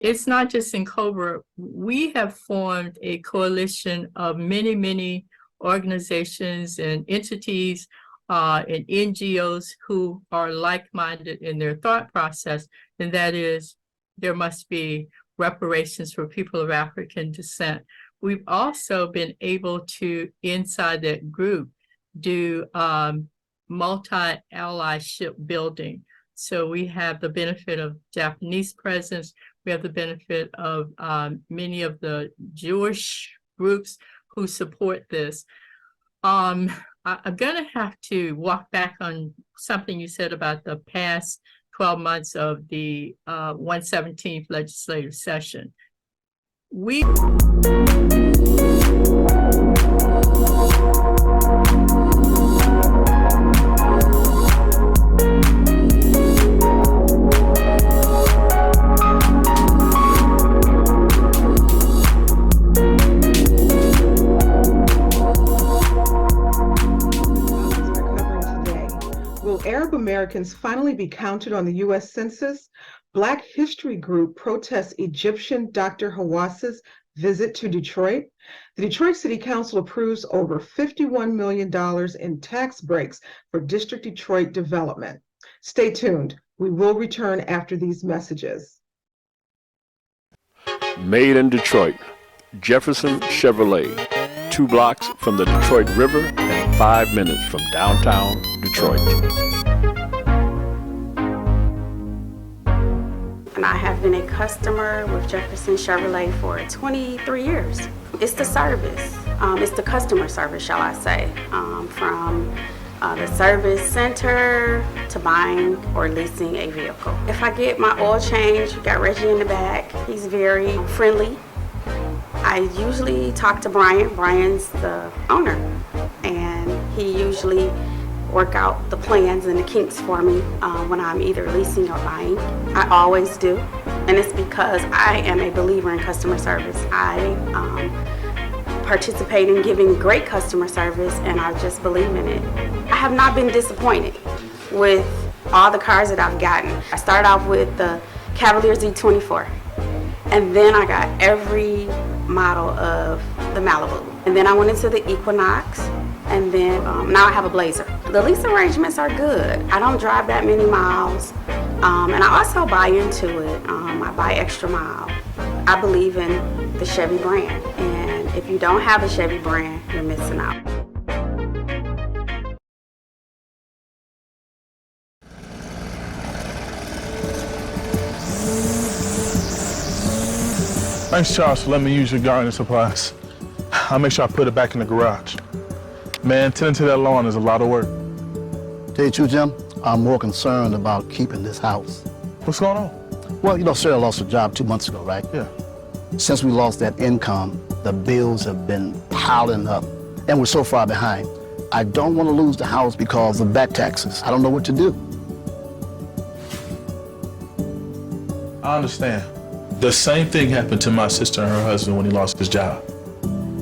it's not just in Cobra. We have formed a coalition of many, many organizations and entities and NGOs who are like-minded in their thought process, and that is there must be reparations for people of African descent. We've also been able to, inside that group, do multi-allyship building. So we have the benefit of Japanese presence. We have the benefit of many of the Jewish groups who support this. I'm going to have to walk back on something you said about the past 12 months of the 117th legislative session. Arab Americans finally be counted on the U.S. Census? Black History Group protests Egyptian Dr. Hawas's visit to Detroit. The Detroit City Council approves over $51 million in tax breaks for District Detroit development. Stay tuned. We will return after these messages. Made in Detroit, Jefferson Chevrolet, 2 blocks from the Detroit River and 5 minutes from downtown Detroit. And I have been a customer with Jefferson Chevrolet for 23 years. It's the service, it's the customer service, shall I say, from the service center to buying or leasing a vehicle. If I get my oil change, got Reggie in the back, he's very friendly. I usually talk to Brian. Brian's the owner, and he usually work out the plans and the kinks for me when I'm either leasing or buying. I always do, and it's because I am a believer in customer service. I participate in giving great customer service, and I just believe in it. I have not been disappointed with all the cars that I've gotten. I started off with the Cavalier Z24, and then I got every model of the Malibu, and then I went into the Equinox, and then now I have a Blazer. The lease arrangements are good. I don't drive that many miles, and I also buy into it. I buy extra mile. I believe in the Chevy brand, and if you don't have a Chevy brand, you're missing out. Thanks, Charles, for letting me use your gardening supplies. I'll make sure I put it back in the garage. Man, tending to that lawn is a lot of work. Tell you the truth, Jim, I'm more concerned about keeping this house. What's going on? Well, you know, Sarah lost her job 2 months ago, right? Yeah. Since we lost that income, the bills have been piling up, and we're so far behind. I don't want to lose the house because of back taxes. I don't know what to do. I understand. The same thing happened to my sister and her husband when he lost his job.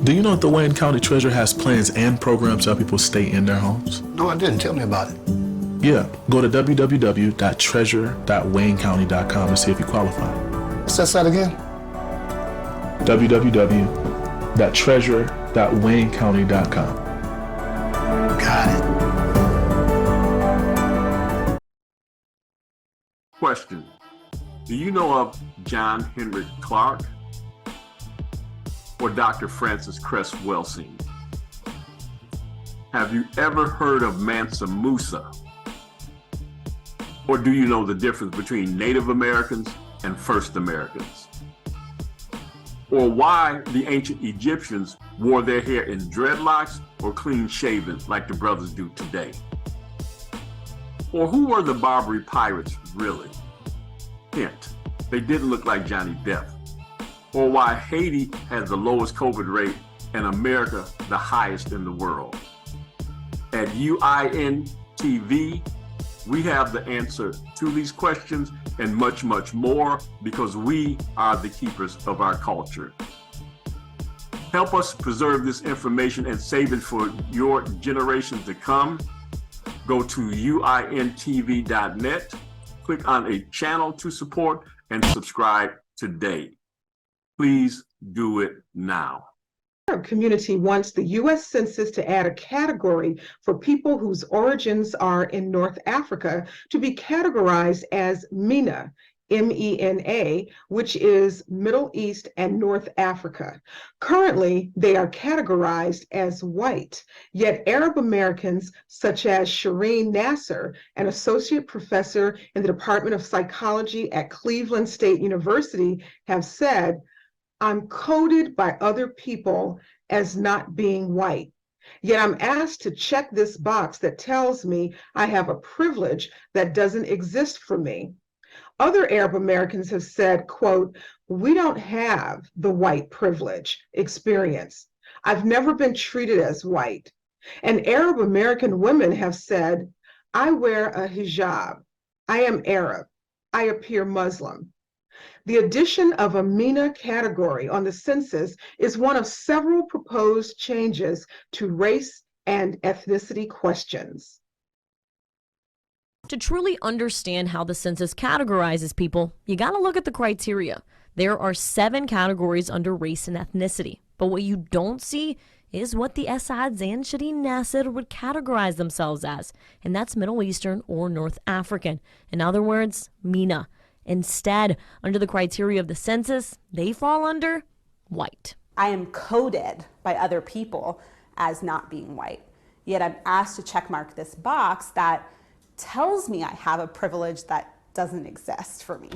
Do you know that the Wayne County Treasurer has plans and programs to help people stay in their homes? No, I didn't. Tell me about it. Yeah, go to www.treasure.waynecounty.com and see if you qualify. What's that site again? www.treasure.waynecounty.com. Got it. Question. Do you know of John Henry Clark or Dr. Francis Cress Welsing? Have you ever heard of Mansa Musa? Or do you know the difference between Native Americans and First Americans? Or why the ancient Egyptians wore their hair in dreadlocks or clean shaven like the brothers do today? Or who were the Barbary pirates really? Hint, they didn't look like Johnny Depp. Or why Haiti has the lowest COVID rate and America the highest in the world. At UIN TV, we have the answer to these questions and much, much more because we are the keepers of our culture. Help us preserve this information and save it for your generations to come. Go to uintv.net, click on a channel to support, and subscribe today. Please do it now. Arab community wants the U.S. Census to add a category for people whose origins are in North Africa to be categorized as MENA, MENA, which is Middle East and North Africa. Currently, they are categorized as white, yet Arab Americans such as Shireen Nasser, an associate professor in the Department of Psychology at Cleveland State University, have said, "I'm coded by other people as not being white. Yet I'm asked to check this box that tells me I have a privilege that doesn't exist for me." Other Arab Americans have said, quote, "We don't have the white privilege experience. I've never been treated as white." And Arab American women have said, "I wear a hijab. I am Arab. I appear Muslim." The addition of a MENA category on the census is one of several proposed changes to race and ethnicity questions. To truly understand how the census categorizes people, you gotta look at the criteria. There are 7 categories under race and ethnicity, but what you don't see is what the Assads and Shireen Nasser would categorize themselves as, and that's Middle Eastern or North African. In other words, MENA. Instead, under the criteria of the census, they fall under white. I am coded by other people as not being white, yet I'm asked to checkmark this box that tells me I have a privilege that doesn't exist for me.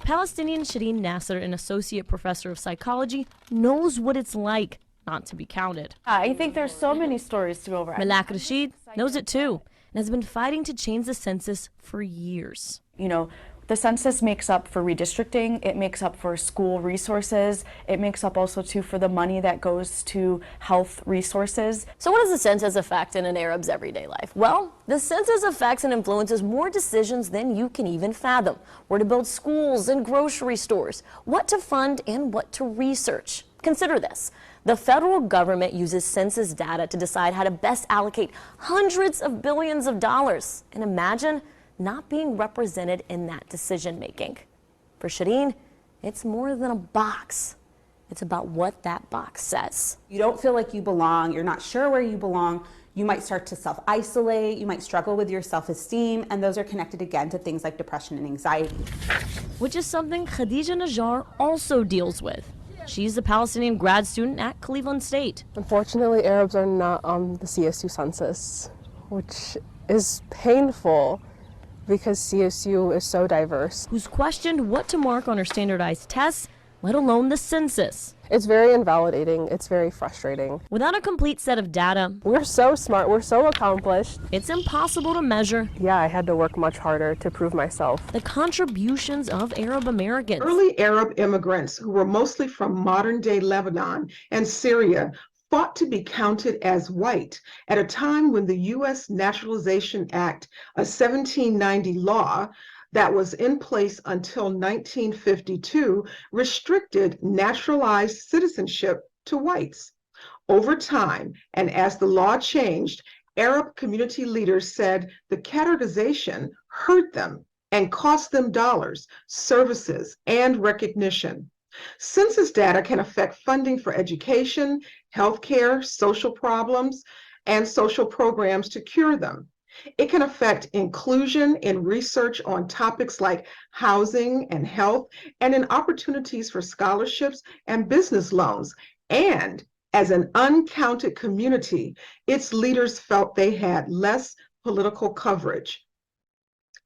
Palestinian Shireen Nasser, an associate professor of psychology, knows what it's like not to be counted. I think there's so many stories to go over. Malak Rashid knows it too and has been fighting to change the census for years. You know, the census makes up for redistricting, it makes up for school resources, it makes up also too for the money that goes to health resources. So what does the census affect in an Arab's everyday life? Well, the census affects and influences more decisions than you can even fathom. Where to build schools and grocery stores, what to fund and what to research. Consider this. The federal government uses census data to decide how to best allocate hundreds of billions of dollars. And imagine not being represented in that decision making. For Shireen, it's more than a box. It's about what that box says. You don't feel like you belong, you're not sure where you belong, you might start to self-isolate, you might struggle with your self-esteem, and those are connected again to things like depression and anxiety. Which is something Khadija Najjar also deals with. She's a Palestinian grad student at Cleveland State. Unfortunately, Arabs are not on the CSU census, which is painful, because CSU is so diverse. Who's questioned what to mark on her standardized tests, let alone the census. It's very invalidating, it's very frustrating. Without a complete set of data, we're so smart, we're so accomplished. It's impossible to measure. Yeah, I had to work much harder to prove myself. The contributions of Arab Americans. Early Arab immigrants who were mostly from modern-day Lebanon and Syria fought to be counted as white at a time when the U.S. Naturalization Act, a 1790 law that was in place until 1952, restricted naturalized citizenship to whites. Over time, and as the law changed, Arab community leaders said the categorization hurt them and cost them dollars, services, and recognition. Census data can affect funding for education, healthcare, social problems, and social programs to cure them. It can affect inclusion in research on topics like housing and health, and in opportunities for scholarships and business loans. And as an uncounted community, its leaders felt they had less political coverage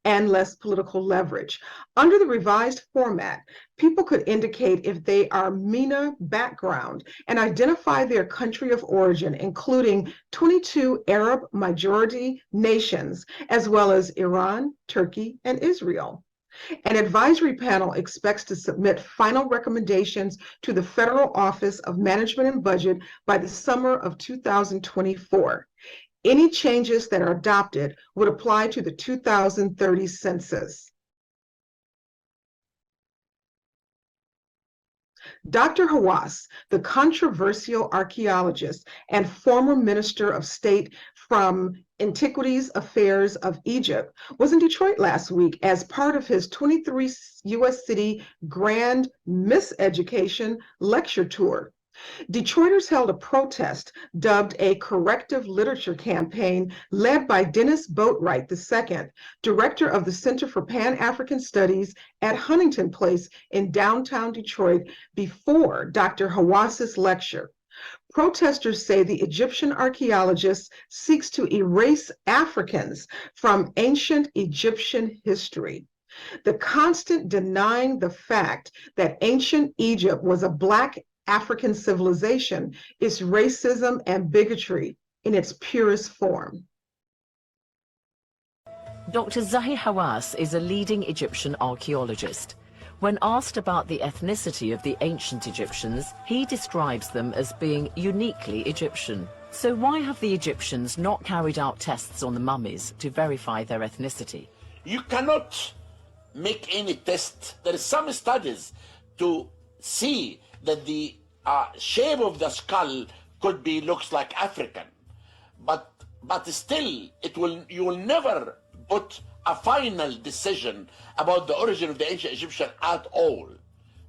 and less political leverage. Under the revised format, people could indicate if they are MENA background and identify their country of origin, including 22 Arab majority nations, as well as Iran, Turkey, and Israel. An advisory panel expects to submit final recommendations to the Federal Office of Management and Budget by the summer of 2024. Any changes that are adopted would apply to the 2030 census. Dr. Hawass, the controversial archaeologist and former Minister of State from Antiquities Affairs of Egypt, was in Detroit last week as part of his 23 U.S. city Grand Miseducation lecture tour. Detroiters held a protest dubbed a corrective literature campaign led by Dennis Boatwright II, director of the Center for Pan-African Studies at Huntington Place in downtown Detroit, before Dr. Hawass's lecture. Protesters say the Egyptian archaeologist seeks to erase Africans from ancient Egyptian history. The constant denying the fact that ancient Egypt was a Black African civilization is racism and bigotry in its purest form. Dr. Zahi Hawass is a leading Egyptian archaeologist. When asked about the ethnicity of the ancient Egyptians, he describes them as being uniquely Egyptian. So why have the Egyptians not carried out tests on the mummies to verify their ethnicity? You cannot make any test. There is some studies to see that the shape of the skull looks like African, but still you will never put a final decision about the origin of the ancient Egyptian at all,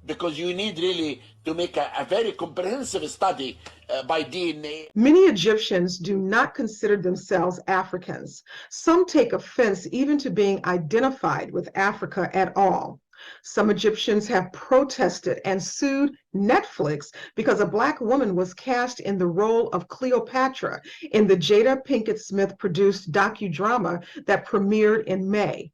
because you need really to make a very comprehensive study by DNA. Many Egyptians do not consider themselves Africans. Some take offense even to being identified with Africa at all. Some Egyptians have protested and sued Netflix because a Black woman was cast in the role of Cleopatra in the Jada Pinkett Smith produced docudrama that premiered in May.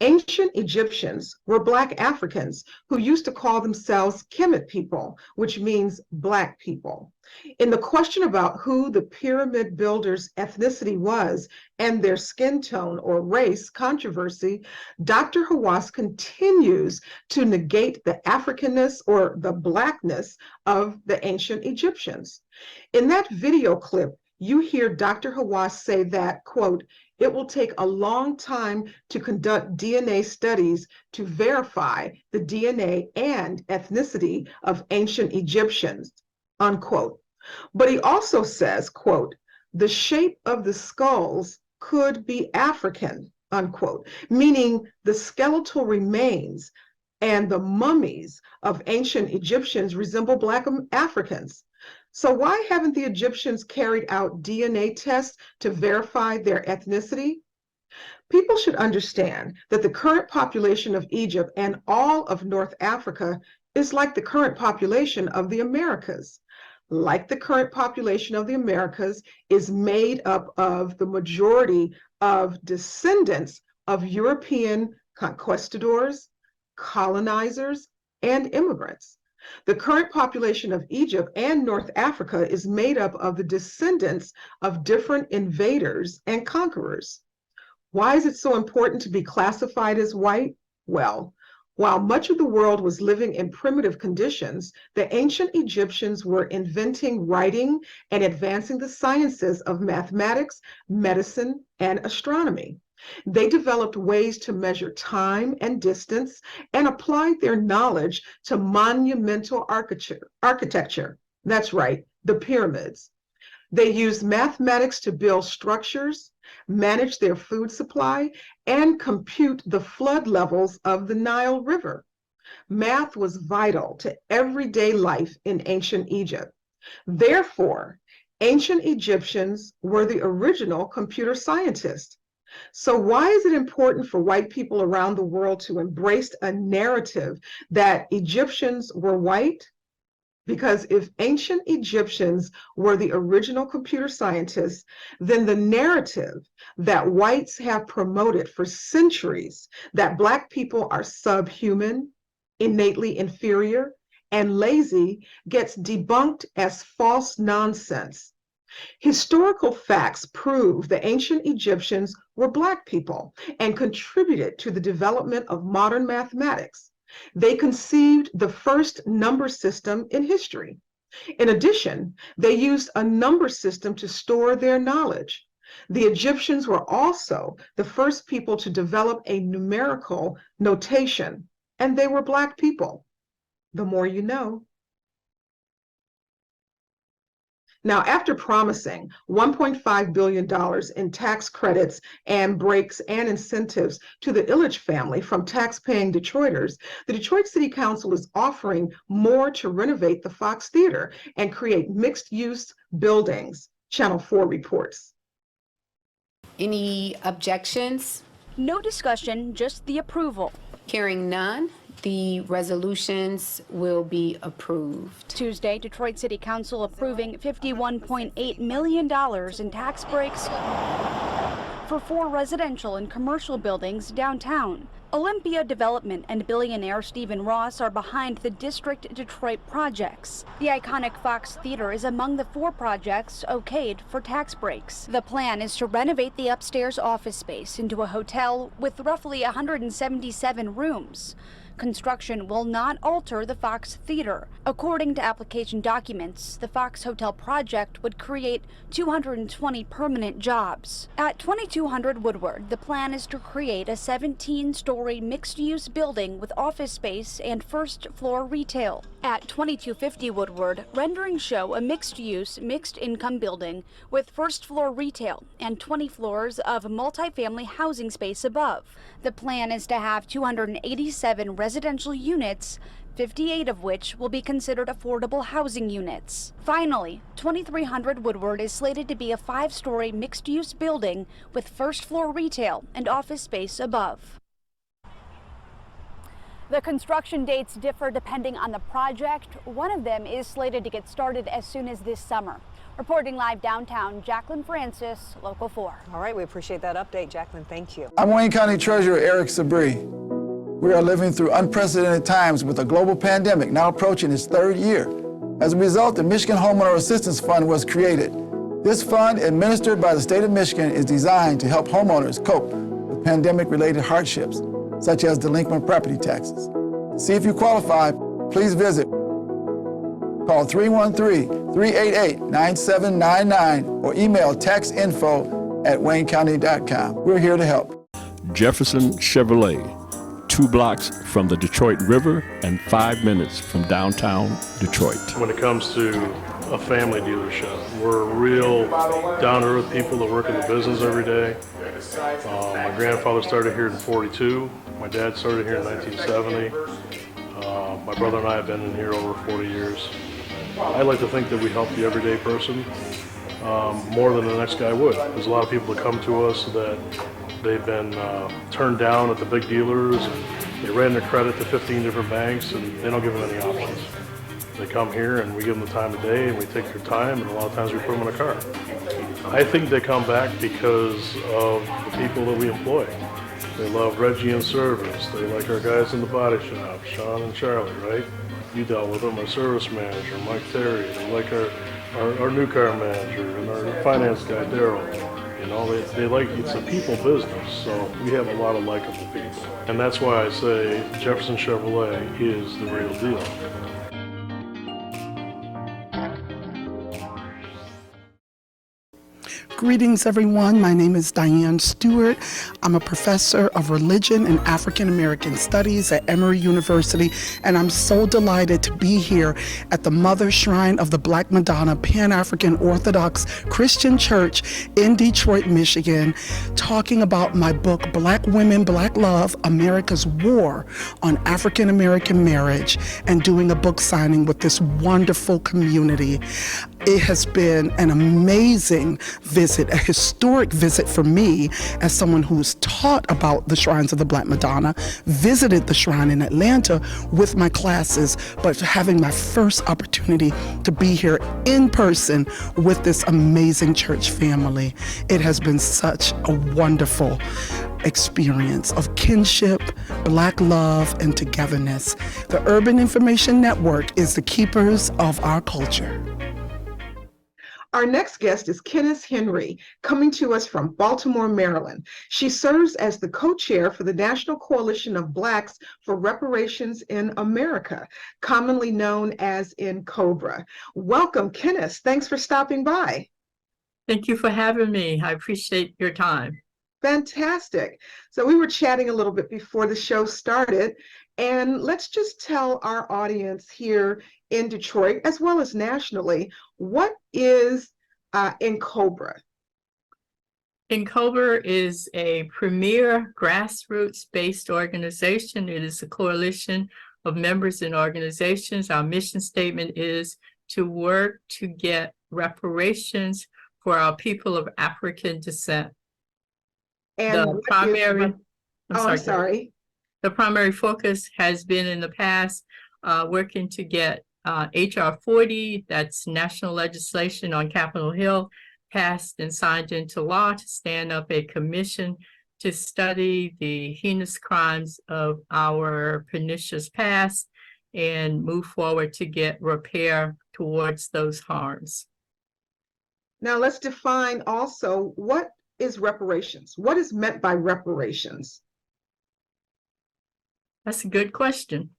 Ancient Egyptians were Black Africans who used to call themselves Kemet people, which means Black people. In the question about who the pyramid builders' ethnicity was and their skin tone or race controversy, Dr. Hawass continues to negate the Africanness or the Blackness of the ancient Egyptians. In that video clip, you hear Dr. Hawass say that, quote, "It will take a long time to conduct DNA studies to verify the DNA and ethnicity of ancient Egyptians," unquote. But he also says, quote, "The shape of the skulls could be African," unquote, meaning the skeletal remains and the mummies of ancient Egyptians resemble Black Africans. So why haven't the Egyptians carried out DNA tests to verify their ethnicity? People should understand that the current population of Egypt and all of North Africa is like the current population of the Americas. Like the current population of the Americas is made up of the majority of descendants of European conquistadors, colonizers, and immigrants. The current population of Egypt and North Africa is made up of the descendants of different invaders and conquerors. Why is it so important to be classified as white? Well, while much of the world was living in primitive conditions, the ancient Egyptians were inventing writing and advancing the sciences of mathematics, medicine, and astronomy. They developed ways to measure time and distance and applied their knowledge to monumental architecture. That's right, the pyramids. They used mathematics to build structures, manage their food supply, and compute the flood levels of the Nile River. Math was vital to everyday life in ancient Egypt. Therefore, ancient Egyptians were the original computer scientists. So why is it important for white people around the world to embrace a narrative that Egyptians were white? Because if ancient Egyptians were the original computer scientists, then the narrative that whites have promoted for centuries, that Black people are subhuman, innately inferior, and lazy, gets debunked as false nonsense. Historical facts prove the ancient Egyptians were Black people and contributed to the development of modern mathematics. They conceived the first number system in history. In addition, they used a number system to store their knowledge. The Egyptians were also the first people to develop a numerical notation, and they were Black people. The more you know. Now, after promising $1.5 billion in tax credits and breaks and incentives to the Ilitch family from tax-paying Detroiters, the Detroit City Council is offering more to renovate the Fox Theater and create mixed-use buildings. Channel 4 reports. Any objections? No discussion, just the approval. Hearing none, the resolutions will be approved. Tuesday, Detroit City Council approving $51.8 million in tax breaks for 4 residential and commercial buildings downtown. Olympia Development and billionaire Stephen Ross are behind the District Detroit projects. The iconic Fox Theater is among the 4 projects okayed for tax breaks. The plan is to renovate the upstairs office space into a hotel with roughly 177 rooms. Construction will not alter the Fox Theater. According to application documents, the Fox Hotel project would create 220 permanent jobs. At 2200 Woodward, the plan is to create a 17-story mixed-use building with office space and first-floor retail. At 2250 Woodward, renderings show a mixed-use, mixed-income building with first-floor retail and 20 floors of multifamily housing space above. The plan is to have 287 residential units, 58 of which will be considered affordable housing units. Finally, 2300 Woodward is slated to be a 5-story mixed-use building with first-floor retail and office space above. The construction dates differ depending on the project. One of them is slated to get started as soon as this summer. Reporting live downtown, Jacqueline Francis, Local 4. All right, we appreciate that update, Jacqueline. Thank you. I'm Wayne County Treasurer Eric Sabri. We are living through unprecedented times with a global pandemic now approaching its 3rd year. As a result, the Michigan Homeowner Assistance Fund was created. This fund, administered by the state of Michigan, is designed to help homeowners cope with pandemic-related hardships, such as delinquent property taxes. To see if you qualify, please visit. Call 313-388-9799 or email taxinfo@waynecounty.com. We're here to help. Jefferson Chevrolet, 2 blocks from the Detroit River and 5 minutes from downtown Detroit. When it comes to a family dealership, we're real down-to-earth people that work in the business every day. My grandfather started here in '42. My dad started here in 1970. My brother and I have been in here over 40 years. I like to think that we help the everyday person more than the next guy would. There's a lot of people that come to us that they've been turned down at the big dealers. They ran their credit to 15 different banks and they don't give them any options. They come here and we give them the time of day and we take their time, and a lot of times we put them in a car. I think they come back because of the people that we employ. They love Reggie in service. They like our guys in the body shop, Sean and Charlie, right? You dealt with them, our service manager, Mike Terry. They like our new car manager and our finance guy, Daryl. You know, they like, it's a people business, so we have a lot of likable people. And that's why I say Jefferson Chevrolet is the real deal. Greetings, everyone. My name is Diane Stewart. I'm a professor of religion and African American studies at Emory University, and I'm so delighted to be here at the Mother Shrine of the Black Madonna Pan-African Orthodox Christian Church in Detroit, Michigan, talking about my book, Black Women, Black Love, America's War on African American Marriage, and doing a book signing with this wonderful community. It has been an amazing visit, a historic visit for me as someone who's taught about the shrines of the Black Madonna, visited the shrine in Atlanta with my classes, but having my first opportunity to be here in person with this amazing church family. It has been such a wonderful experience of kinship, Black love, and togetherness. The Urban Information Network is the keepers of our culture. Our next guest is Kennis Henry, coming to us from Baltimore, Maryland. She serves as the co-chair for the National Coalition of Blacks for Reparations in America, commonly known as NCOBRA. Welcome, Kennis. Thanks for stopping by. Thank you for having me. I appreciate your time. Fantastic. So we were chatting a little bit before the show started, And let's just tell our audience here in Detroit, as well as nationally, what is NCOBRA? NCOBRA is a premier grassroots-based organization. It is a coalition of members and organizations. Our mission statement is to work to get reparations for our people of African descent. And I'm sorry. The primary focus has been in the past working to get HR 40, that's national legislation on Capitol Hill, passed and signed into law to stand up a commission to study the heinous crimes of our pernicious past and move forward to get repair towards those harms. Now let's define also, what is reparations? What is meant by reparations? That's a good question.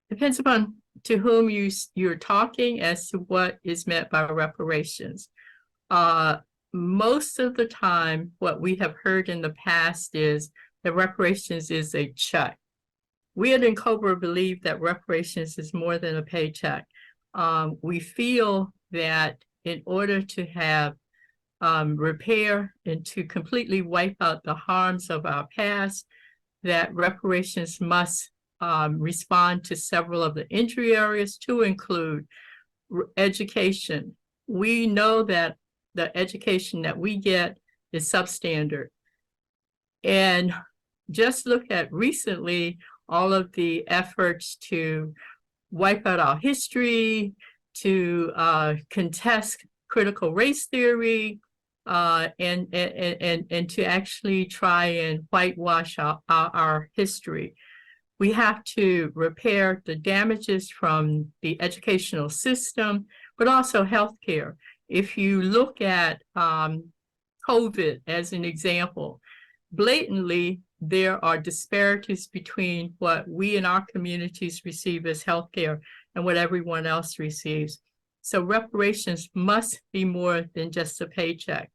Depends upon to whom you're talking as to what is meant by reparations. Most of the time, what we have heard in the past is that reparations is a check. We at NCOBRA believe that reparations is more than a paycheck. We feel that in order to have repair and to completely wipe out the harms of our past, that reparations must respond to several of the injury areas, to include education. We know that the education that we get is substandard. And just look at recently all of the efforts to wipe out our history, to contest critical race theory, and to actually try and whitewash our history. We have to repair the damages from the educational system, but also healthcare. If you look at COVID as an example, blatantly, there are disparities between what we in our communities receive as healthcare and what everyone else receives. So reparations must be more than just a paycheck.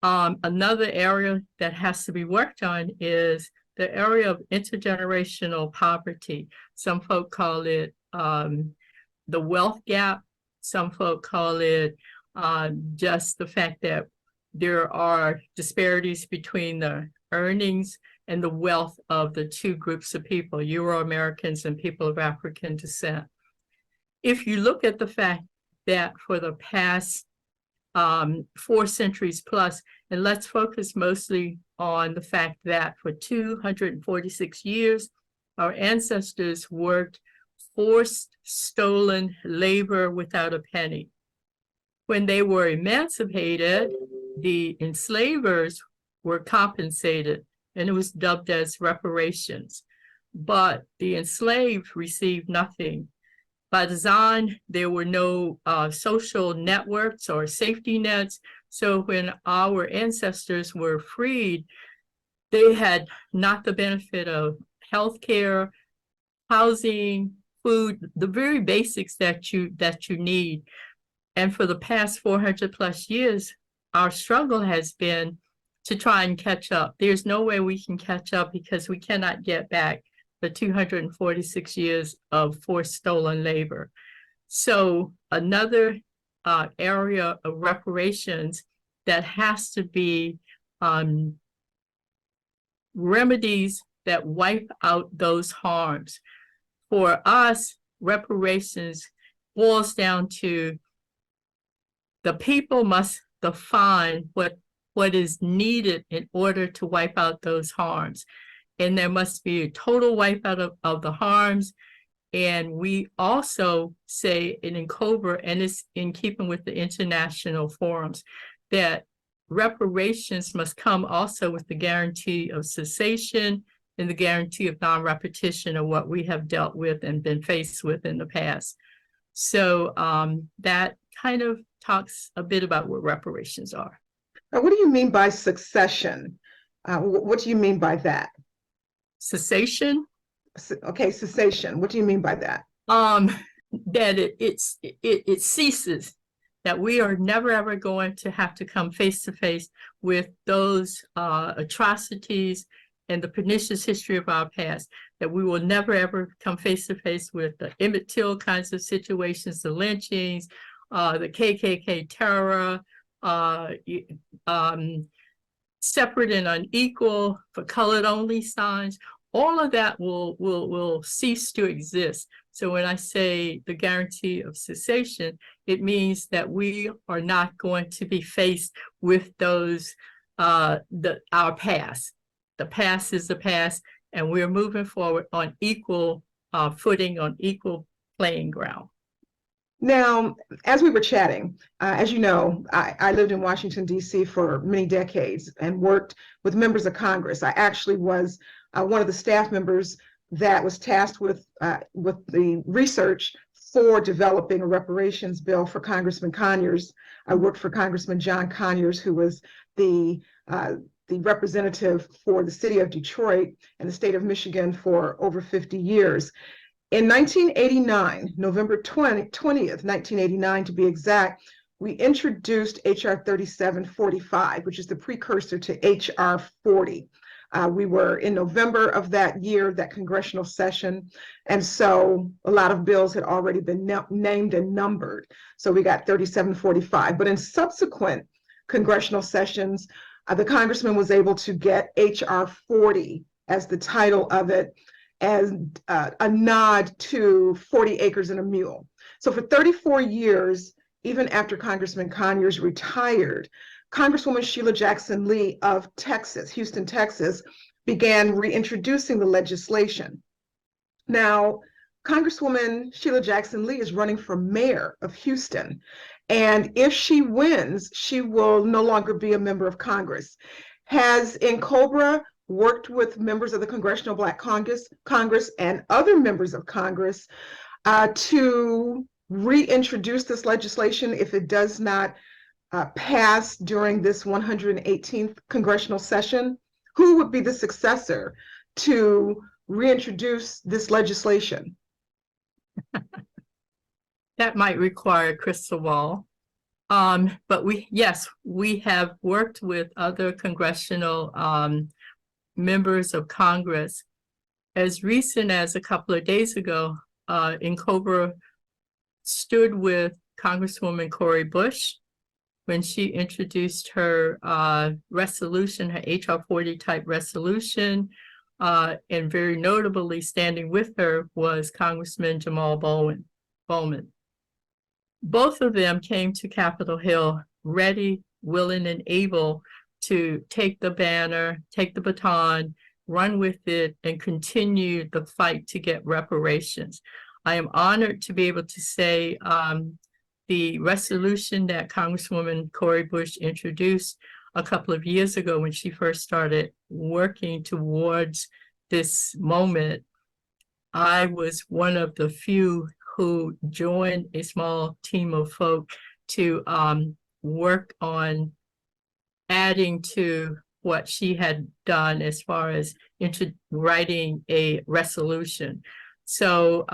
Another area that has to be worked on is the area of intergenerational poverty. Some folk call it the wealth gap. Some folk call it just the fact that there are disparities between the earnings and the wealth of the two groups of people, Euro-Americans and people of African descent. If you look at the fact that for the past 4 centuries plus, and let's focus mostly on the fact that for 246 years, our ancestors worked forced, stolen labor without a penny. When they were emancipated, the enslavers were compensated, and it was dubbed as reparations. But the enslaved received nothing. By design, there were no social networks or safety nets. So when our ancestors were freed, they had not the benefit of healthcare, housing, food, the very basics that you need. And for the past 400 plus years, our struggle has been to try and catch up. There's no way we can catch up because we cannot get back the 246 years of forced stolen labor. So another area of reparations that has to be remedies that wipe out those harms. For us, reparations boils down to the people must define what is needed in order to wipe out those harms. And there must be a total wipeout of the harms. And we also say in NCOBRA, and it's in keeping with the international forums, that reparations must come also with the guarantee of cessation and the guarantee of non-repetition of what we have dealt with and been faced with in the past. So that kind of talks a bit about what reparations are. Now, what do you mean by succession? What do you mean by that? Cessation? Okay, cessation. What do you mean by that? That it ceases, that we are never ever going to have to come face to face with those atrocities and the pernicious history of our past. that we will never ever come face to face with the Emmett Till kinds of situations, the lynchings, the KKK terror, separate and unequal for colored only signs. All of that will cease to exist. So when I say the guarantee of cessation, it means that we are not going to be faced with those our past. The past is the past, and we're moving forward on equal footing, on equal playing ground. Now, as we were chatting, as you know, I lived in Washington, D.C. for many decades and worked with members of Congress. I actually was one of the staff members that was tasked with the research for developing a reparations bill for Congressman Conyers. I worked for Congressman John Conyers, who was the representative for the city of Detroit and the state of Michigan for over 50 years. In 1989, November 20th, 1989 to be exact, we introduced H.R. 3745, which is the precursor to H.R. 40. We were in November of that year, that congressional session, and so a lot of bills had already been named and numbered. So we got 3745. But in subsequent congressional sessions, the congressman was able to get H.R. 40 as the title of it, as a nod to 40 acres and a mule. So for 34 years, even after Congressman Conyers retired, Congresswoman Sheila Jackson Lee of Texas, Houston, Texas, began reintroducing the legislation. Now, Congresswoman Sheila Jackson Lee is running for mayor of Houston. And if she wins, she will no longer be a member of Congress. Has in Cobra worked with members of the Congressional Black Congress and other members of Congress to reintroduce this legislation if it does not pass during this 118th congressional session. Who would be the successor to reintroduce this legislation? That might require a crystal ball. But we have worked with other congressional members of Congress. As recent as a couple of days ago, in Cobra stood with Congresswoman Cori Bush when she introduced her resolution, her HR 40 type resolution, and very notably standing with her was Congressman Jamal Bowman. Both of them came to Capitol Hill ready, willing, and able to take the banner, take the baton, run with it, and continue the fight to get reparations. I am honored to be able to say the resolution that Congresswoman Cori Bush introduced a couple of years ago when she first started working towards this moment, I was one of the few who joined a small team of folk to work on adding to what she had done as far as writing a resolution. So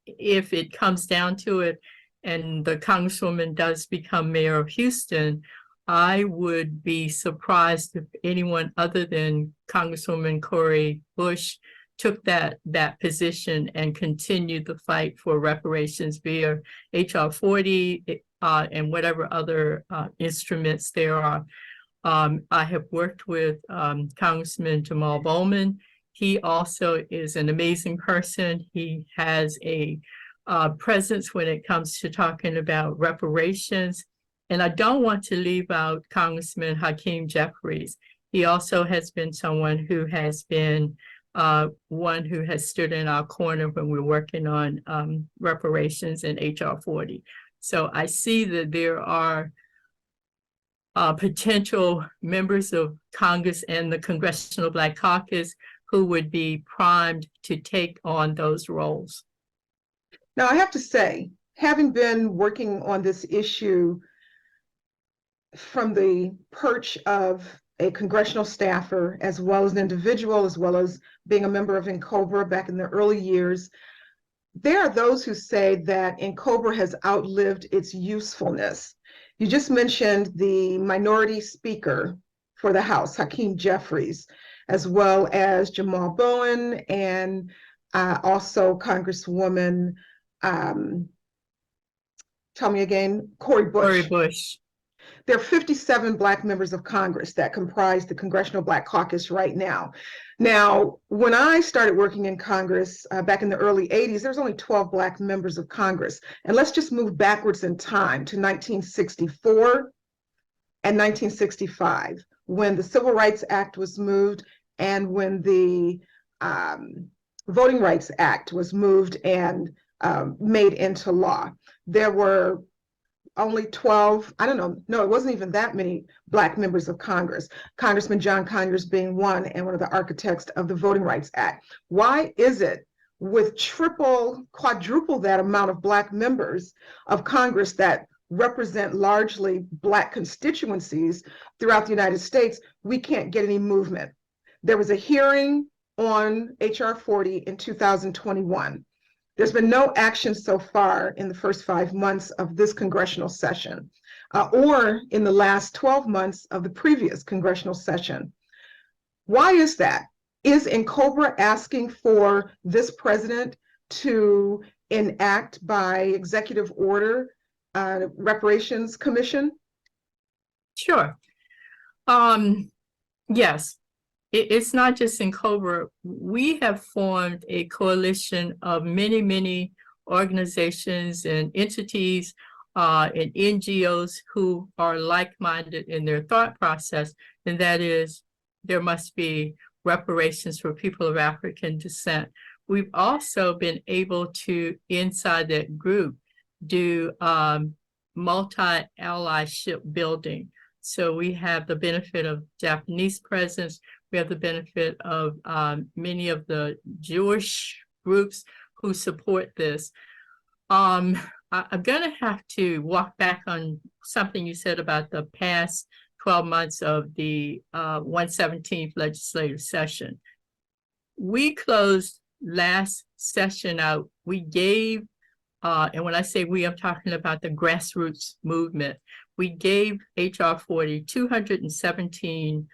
if it comes down to it and the Congresswoman does become mayor of Houston, I would be surprised if anyone other than Congresswoman Cori Bush took that position and continued the fight for reparations via HR 40 and whatever other instruments there are. I have worked with Congressman Jamal Bowman. He also is an amazing person. He has a presence when it comes to talking about reparations. And I don't want to leave out Congressman Hakeem Jeffries. He also has been someone who has been one who has stood in our corner when we're working on reparations and HR 40. So I see that there are potential members of Congress and the Congressional Black Caucus who would be primed to take on those roles. Now, I have to say, having been working on this issue from the perch of a congressional staffer, as well as an individual, as well as being a member of NCOBRA back in the early years, there are those who say that NCOBRA has outlived its usefulness. You just mentioned the minority speaker for the House, Hakeem Jeffries. as well as Jamal Bowen and also Congresswoman, tell me again, Cori Cori Bush. Bush. There are 57 Black members of Congress that comprise the Congressional Black Caucus right now. Now, when I started working in Congress back in the early 80s, there was only 12 Black members of Congress. And let's just move backwards in time to 1964 and 1965, when the Civil Rights Act was moved and when the Voting Rights Act was moved and made into law. There were only 12, I don't know, no, it wasn't even that many Black members of Congress. Congressman John Conyers being one and one of the architects of the Voting Rights Act. Why is it with triple, quadruple that amount of Black members of Congress that represent largely Black constituencies throughout the United States, we can't get any movement? There was a hearing on HR 40 in 2021. There's been no action so far in the first 5 months of this congressional session, or in the last 12 months of the previous congressional session. Why is that? Is NCOBRA asking for this president to enact by executive order Reparations Commission? Sure. Yes. It's not just in COBRA. We have formed a coalition of many, many organizations and entities and NGOs who are like-minded in their thought process, and that is there must be reparations for people of African descent. We've also been able to, inside that group, do multi-allyship building. So we have the benefit of Japanese presence. We have the benefit of many of the Jewish groups who support this. I'm going to have to walk back on something you said about the past 12 months of the 117th legislative session. We closed last session out. We gave, and when I say we, I'm talking about the grassroots movement. We gave HR 40 217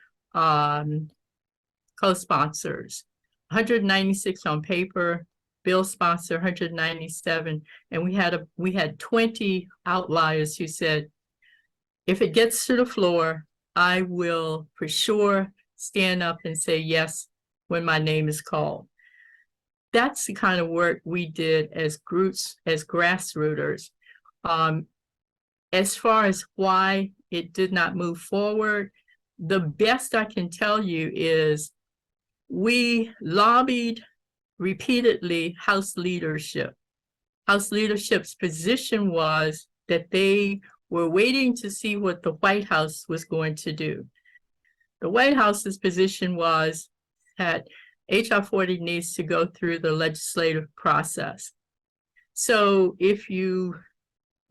co-sponsors, 196 on paper, bill sponsor 197, and we had 20 outliers who said, if it gets to the floor, I will for sure stand up and say yes when my name is called. That's the kind of work we did as groups, as grassrooters. As far as why it did not move forward, the best I can tell you is we lobbied repeatedly House leadership. House leadership's position was that they were waiting to see what the White House was going to do. The White House's position was that HR 40 needs to go through the legislative process. So if you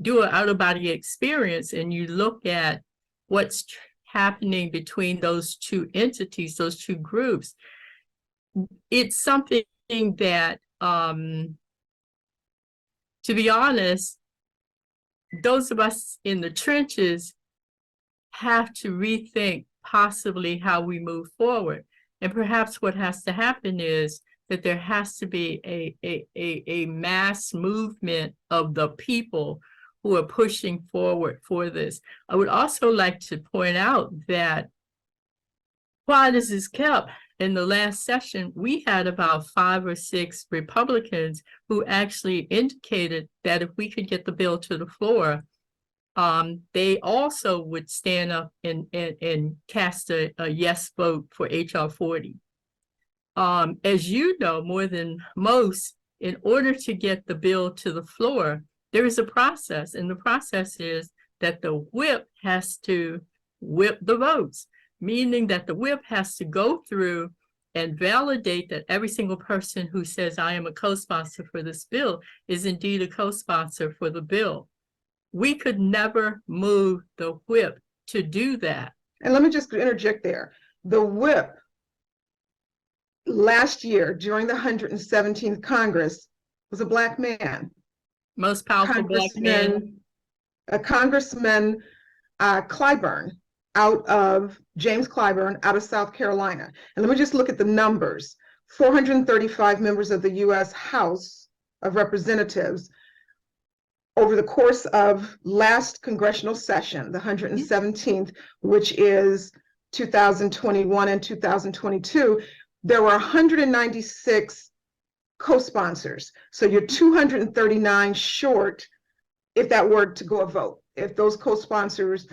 do an out-of-body experience and you look at what's happening between those two entities, those two groups, it's something that, to be honest, those of us in the trenches have to rethink possibly how we move forward. And perhaps what has to happen is that there has to be a mass movement of the people who are pushing forward for this. I would also like to point out that while this is kept, in the last session, we had about 5 or 6 Republicans who actually indicated that if we could get the bill to the floor, they also would stand up and cast a yes vote for HR 40. As you know, more than most, in order to get the bill to the floor, there is a process, and the process is that the whip has to whip the votes, meaning that the whip has to go through and validate that every single person who says, I am a co-sponsor for this bill, is indeed a co-sponsor for the bill. We could never move the whip to do that. And let me just interject there. The whip last year during the 117th Congress was a Black man. Most powerful Black man. Congressman Clyburn out of James Clyburn, out of South Carolina. And let me just look at the numbers. 435 members of the U.S. House of Representatives over the course of last congressional session, the 117th, which is 2021 and 2022, there were 196 co-sponsors. So you're 239 short if that were to go a vote, if those co-sponsors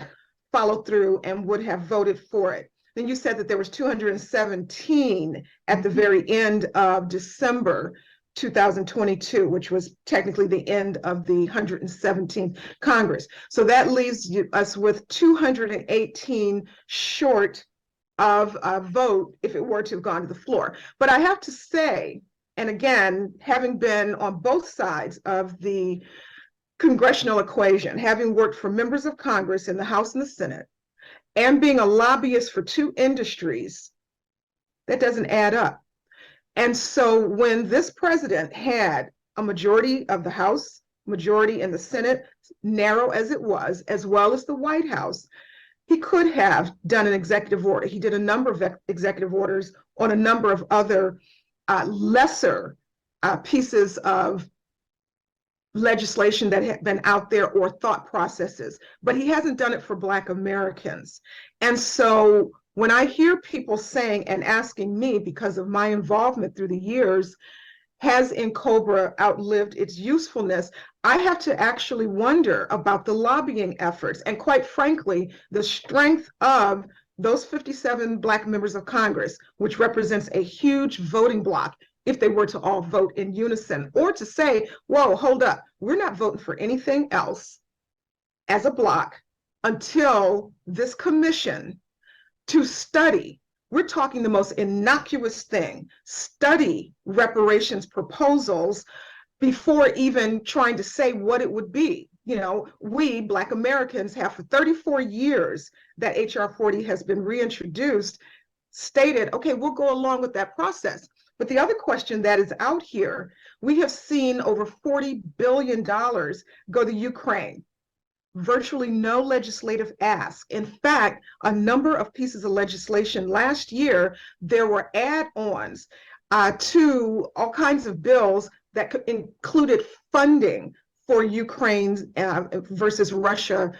followed through and would have voted for it. Then you said that there was 217 at the very end of December 2022, which was technically the end of the 117th Congress. So that leaves us with 218 short of a vote if it were to have gone to the floor. But I have to say, and again, having been on both sides of the congressional equation, having worked for members of Congress in the House and the Senate, and being a lobbyist for two industries, that doesn't add up. And so when this president had a majority of the House, majority in the Senate, narrow as it was, as well as the White House, he could have done an executive order. He did a number of executive orders on a number of other lesser pieces of legislation that had been out there or thought processes, but he hasn't done it for Black Americans. And so when I hear people saying and asking me, because of my involvement through the years, has NCOBRA outlived its usefulness, I have to actually wonder about the lobbying efforts and, quite frankly, the strength of those 57 Black members of Congress, which represents a huge voting bloc, if they were to all vote in unison, or to say, whoa, hold up, we're not voting for anything else as a bloc until this commission to study, we're talking the most innocuous thing, study reparations proposals before even trying to say what it would be. You know, we Black Americans have for 34 years that HR 40 has been reintroduced, stated, okay, we'll go along with that process. But the other question that is out here, we have seen over $40 billion go to Ukraine. Virtually no legislative ask. In fact, a number of pieces of legislation last year, there were add-ons to all kinds of bills that included funding for Ukraine's versus Russia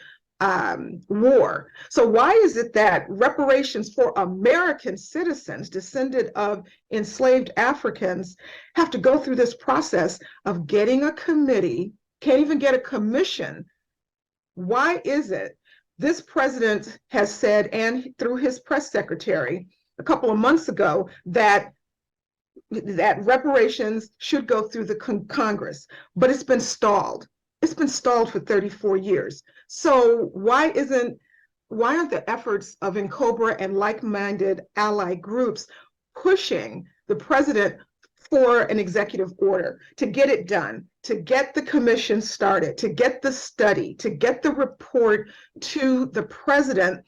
war. So why is it that reparations for American citizens descended of enslaved Africans have to go through this process of getting a committee, can't even get a commission? Why is it this president has said, and through his press secretary a couple of months ago, that reparations should go through the Congress, but it's been stalled. It's been stalled for 34 years. So why aren't the efforts of NCOBRA and like-minded ally groups pushing the president for an executive order to get it done, to get the commission started, to get the study, to get the report to the president,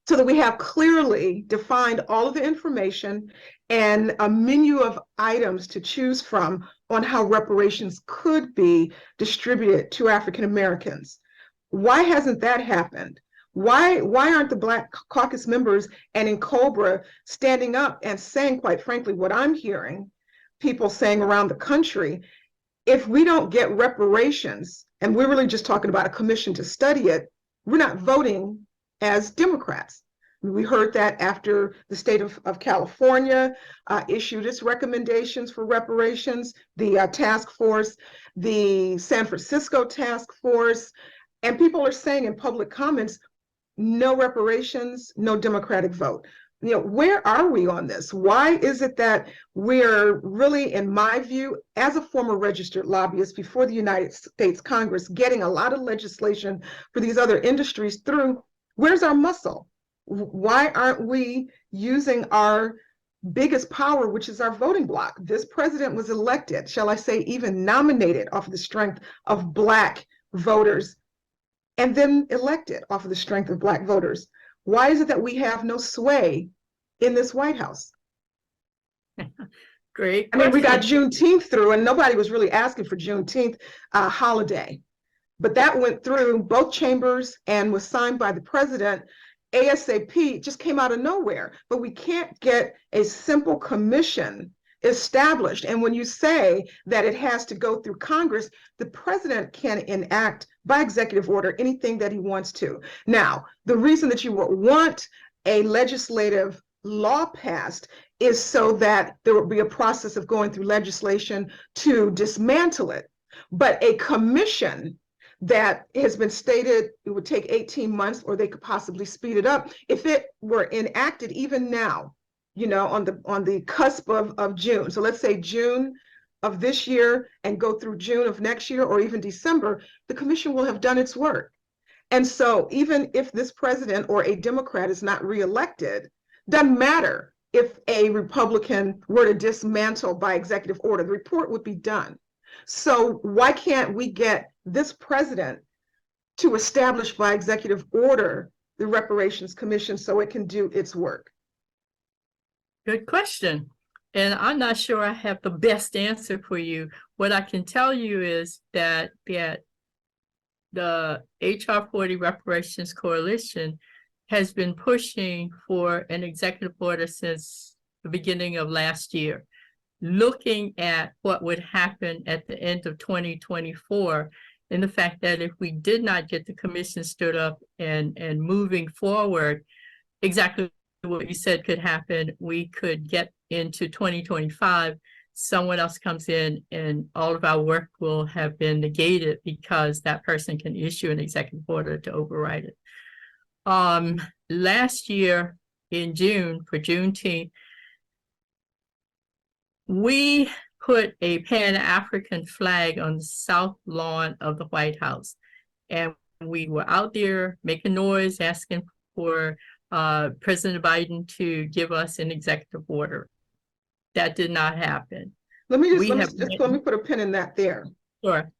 so that we have clearly defined all of the information and a menu of items to choose from on how reparations could be distributed to African Americans? Why hasn't that happened? Why aren't the Black Caucus members and NCOBRA standing up and saying, quite frankly, what I'm hearing people saying around the country? If we don't get reparations, and we're really just talking about a commission to study it, we're not voting as Democrats. We heard that after the state of California issued its recommendations for reparations, the task force, the San Francisco task force, and people are saying in public comments, no reparations, no Democratic vote. You know, where are we on this? Why is it that we're really, in my view, as a former registered lobbyist before the United States Congress, getting a lot of legislation for these other industries through? Where's our muscle? Why aren't we using our biggest power, which is our voting bloc? This president was elected, shall I say, even nominated off of the strength of Black voters, and then elected off of the strength of Black voters. Why is it that we have no sway in this White House? Great. I mean, we got Juneteenth through, and nobody was really asking for Juneteenth holiday. But that went through both chambers and was signed by the president. ASAP just came out of nowhere, but we can't get a simple commission established. And when you say that it has to go through Congress, the president can enact by executive order anything that he wants to. Now, the reason that you would want a legislative law passed is so that there will be a process of going through legislation to dismantle it. But a commission that has been stated it would take 18 months, or they could possibly speed it up. If it were enacted even now, you know, on the cusp of June, so let's say June of this year and go through June of next year, or even December, the commission will have done its work. And so even if this president or a Democrat is not reelected, doesn't matter if a Republican were to dismantle by executive order, the report would be done. So why can't we get this president to establish by executive order the Reparations Commission so it can do its work? Good question. And I'm not sure I have the best answer for you. What I can tell you is that the HR 40 Reparations Coalition has been pushing for an executive order since the beginning of last year, looking at what would happen at the end of 2024, and the fact that if we did not get the commission stood up and moving forward, exactly what you said could happen, we could get into 2025, someone else comes in and all of our work will have been negated because that person can issue an executive order to override it. Last year in June, for Juneteenth, we put a Pan-African flag on the south lawn of the White House. And we were out there making noise, asking for President Biden to give us an executive order. That did not happen. Let me put a pin in that there. Sure.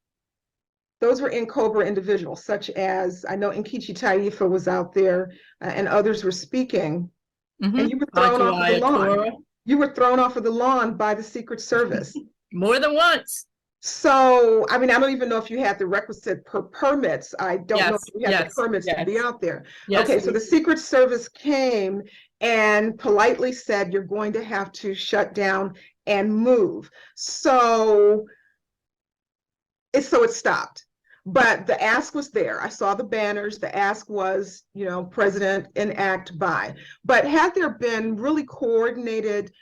Those were in Cobra individuals, such as, I know Nkechi Taifa was out there and others were speaking, and you were thrown off of the lawn. You were thrown off of the lawn by the Secret Service. More than once. So, I mean, I don't even know if you had the requisite permits. I don't know if you had the permits to be out there. Okay, so the Secret Service came and politely said, you're going to have to shut down and move. So it stopped. But the ask was there. I saw the banners. The ask was, you know, President enact by. But had there been really coordinated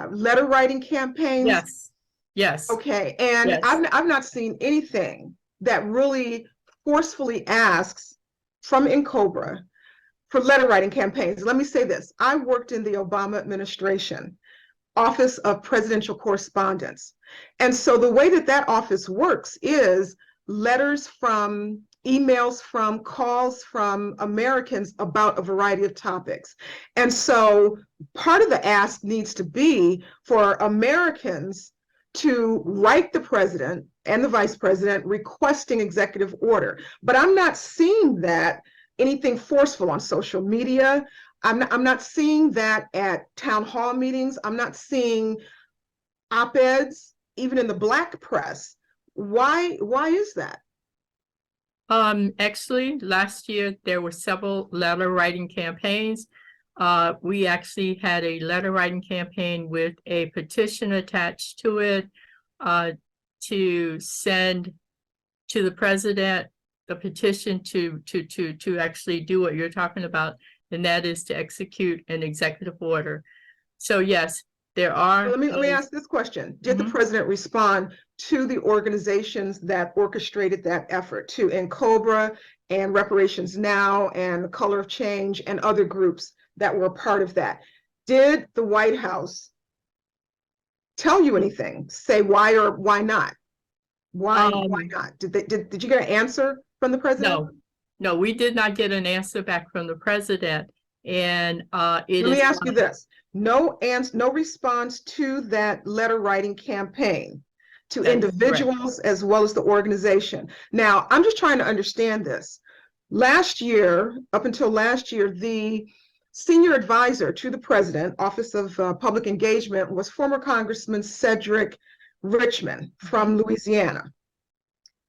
letter writing campaigns? Yes. Yes. Okay. And yes. I've not seen anything that really forcefully asks from NCOBRA for letter writing campaigns. Let me say this. I worked in the Obama administration, Office of Presidential Correspondence. And so the way that office works is letters from, emails from, calls from Americans about a variety of topics. And so part of the ask needs to be for Americans to write the president and the vice president requesting executive order. But I'm not seeing that anything forceful on social media. I'm not seeing that at town hall meetings. I'm not seeing op-eds, even in the Black press. Why is that? Actually, last year there were several letter writing campaigns. We actually had a letter writing campaign with a petition attached to it to send to the president the petition to actually do what you're talking about, and that is to execute an executive order. So yes, there are. Let me ask this question. Did the president respond to the organizations that orchestrated that effort, to NCOBRA and Reparations Now and the Color of Change and other groups that were a part of that? Did the White House tell you anything? Say why or why not? Why not? Did you get an answer from the president? No, we did not get an answer back from the president. And let me ask you this. No response to that letter writing campaign to individuals as well as the organization. Now, I'm just trying to understand this. Last year, up until last year, the senior advisor to the president, Office of Public Engagement, was former Congressman Cedric Richmond from Louisiana.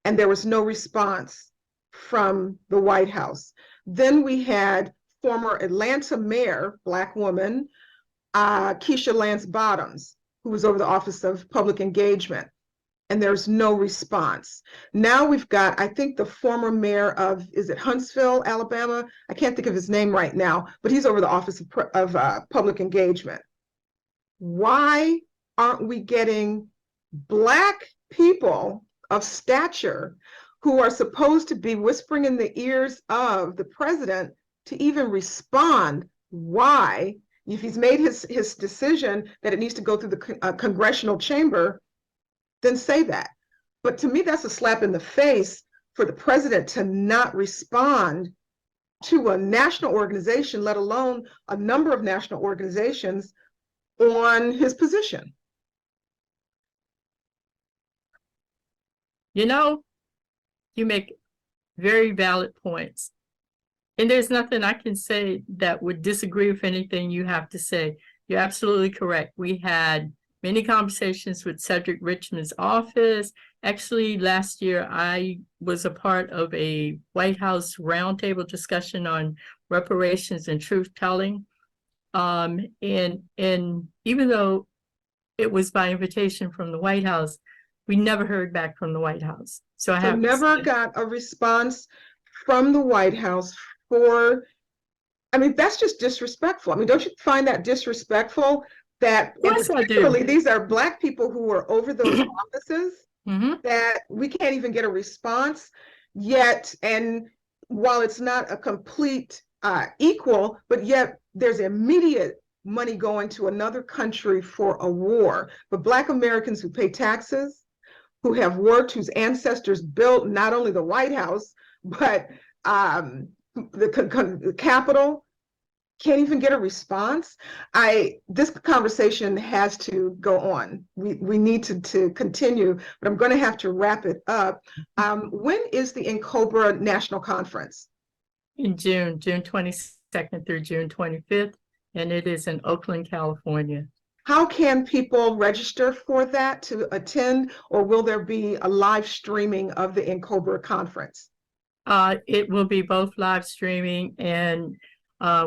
And there was no response from the White House. Then we had former Atlanta mayor, Black woman, Keisha Lance Bottoms, who was over the Office of Public Engagement, and there's no response. Now we've got, I think, the former mayor of, is it Huntsville, Alabama? I can't think of his name right now, but he's over the Office of Public Engagement. Why aren't we getting Black people of stature who are supposed to be whispering in the ears of the president to even respond? Why? If he's made his decision that it needs to go through the congressional chamber, then say that. But to me, that's a slap in the face for the president to not respond to a national organization, let alone a number of national organizations, on his position. You know, you make very valid points. And there's nothing I can say that would disagree with anything you have to say. You're absolutely correct. We had many conversations with Cedric Richmond's office. Actually, last year, I was a part of a White House roundtable discussion on reparations and truth-telling. And even though it was by invitation from the White House, we never heard back from the White House. So I have never got a response from the White House for, I mean, that's just disrespectful. I mean, don't you find that disrespectful that particularly these are Black people who are over those offices, that we can't even get a response yet? And while it's not a complete equal, but yet there's immediate money going to another country for a war. But Black Americans who pay taxes, who have worked, whose ancestors built not only the White House, but the Capitol, can't even get a response. This conversation has to go on. We need to continue, but I'm going to have to wrap it up. When is the NCOBRA National Conference? In June 22nd through June 25th, and it is in Oakland, California. How can people register for that to attend, or will there be a live streaming of the NCOBRA conference? It will be both live streaming, and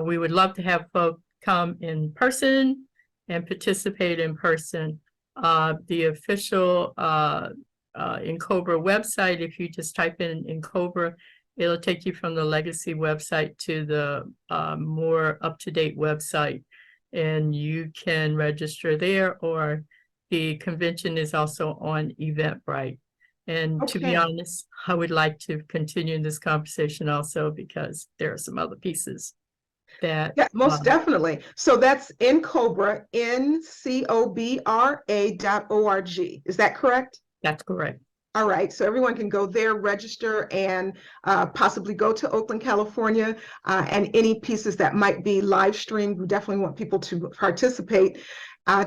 we would love to have folks come in person and participate in person. The official NCOBRA website, if you just type in NCOBRA, it'll take you from the legacy website to the more up-to-date website, and you can register there, or the convention is also on Eventbrite. And to be honest, I would like to continue this conversation also, because there are some other pieces that— Yeah, most definitely. So that's NCOBRA, NCOBRA.org. Is that correct? That's correct. All right, so everyone can go there, register, and possibly go to Oakland, California, and any pieces that might be live streamed. We definitely want people to participate.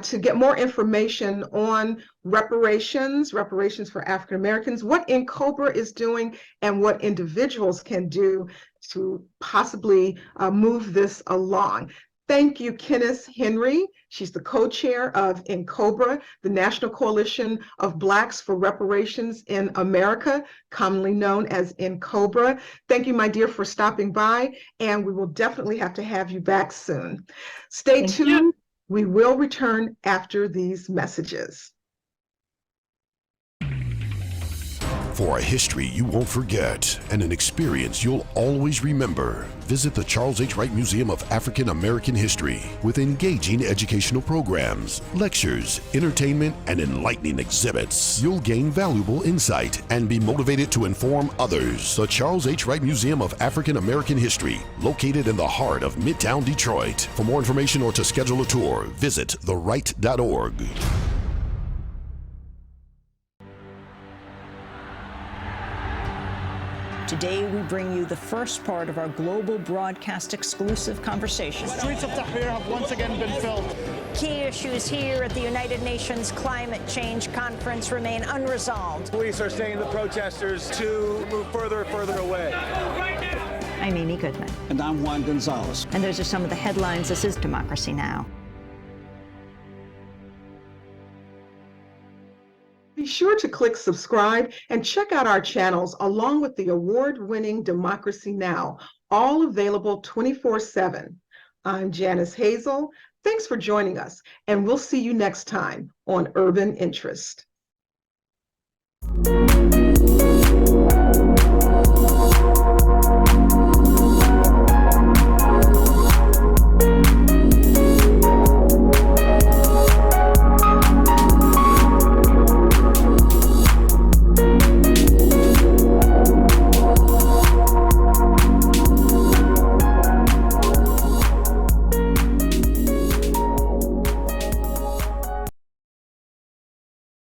To get more information on reparations for African Americans, what NCOBRA is doing, and what individuals can do to possibly move this along. Thank you, Kennis Henry. She's the co-chair of NCOBRA, the National Coalition of Blacks for Reparations in America, commonly known as NCOBRA. Thank you, my dear, for stopping by, and we will definitely have to have you back soon. Stay tuned. We will return after these messages. For a history you won't forget and an experience you'll always remember, visit the Charles H. Wright Museum of African American History with engaging educational programs, lectures, entertainment, and enlightening exhibits. You'll gain valuable insight and be motivated to inform others. The Charles H. Wright Museum of African American History, located in the heart of Midtown Detroit. For more information or to schedule a tour, visit thewright.org. Today, we bring you the first part of our global broadcast exclusive conversation. The streets of Tahrir have once again been filled. Key issues here at the United Nations Climate Change Conference remain unresolved. Police are saying the protesters to move further and further away. I'm Amy Goodman. And I'm Juan Gonzalez. And those are some of the headlines. This is Democracy Now! sure to click subscribe and check out our channels along with the award-winning Democracy Now!, all available 24/7. I'm Janis Hazel. Thanks for joining us, and we'll see you next time on Urban Interest.